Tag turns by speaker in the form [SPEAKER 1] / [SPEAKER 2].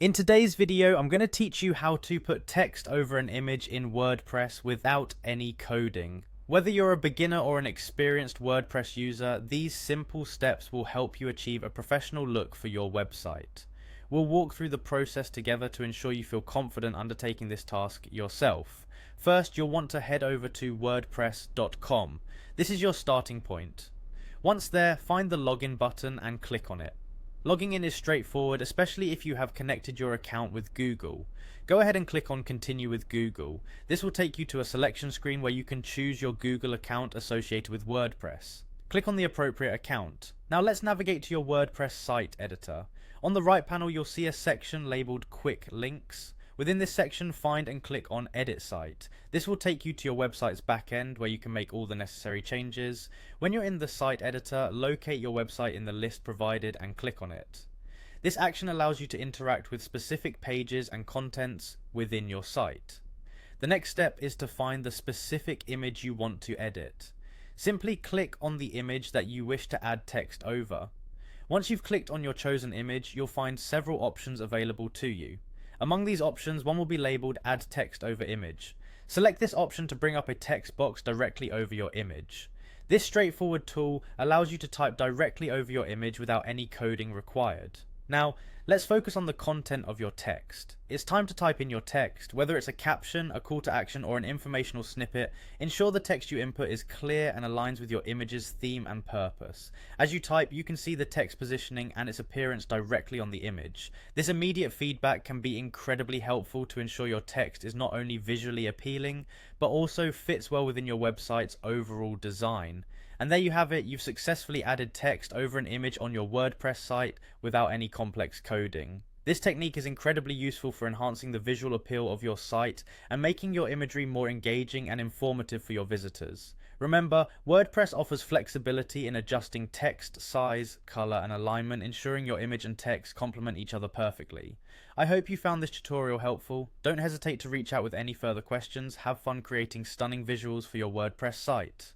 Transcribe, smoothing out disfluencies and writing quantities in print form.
[SPEAKER 1] In today's video, I'm going to teach you how to put text over an image in WordPress without any coding. Whether you're a beginner or an experienced WordPress user, these simple steps will help you achieve a professional look for your website. We'll walk through the process together to ensure you feel confident undertaking this task yourself. First, you'll want to head over to wordpress.com. This is your starting point. Once there, find the login button and click on it. Logging in is straightforward, especially if you have connected your account with Google. Go ahead and click on Continue with Google. This will take you to a selection screen where you can choose your Google account associated with WordPress. Click on the appropriate account. Now let's navigate to your WordPress site editor. On the right panel, you'll see a section labeled Quick Links. Within this section, find and click on Edit Site. This will take you to your website's backend where you can make all the necessary changes. When you're in the site editor, locate your website in the list provided and click on it. This action allows you to interact with specific pages and contents within your site. The next step is to find the specific image you want to edit. Simply click on the image that you wish to add text over. Once you've clicked on your chosen image, you'll find several options available to you. Among these options, one will be labeled Add Text Over Image. Select this option to bring up a text box directly over your image. This straightforward tool allows you to type directly over your image without any coding required. Now, let's focus on the content of your text. It's time to type in your text. Whether it's a caption, a call to action, or an informational snippet, ensure the text you input is clear and aligns with your image's theme and purpose. As you type, you can see the text positioning and its appearance directly on the image. This immediate feedback can be incredibly helpful to ensure your text is not only visually appealing, but also fits well within your website's overall design. And there you have it, you've successfully added text over an image on your WordPress site without any complex coding. This technique is incredibly useful for enhancing the visual appeal of your site and making your imagery more engaging and informative for your visitors. Remember, WordPress offers flexibility in adjusting text, size, color, and alignment, ensuring your image and text complement each other perfectly. I hope you found this tutorial helpful. Don't hesitate to reach out with any further questions. Have fun creating stunning visuals for your WordPress site.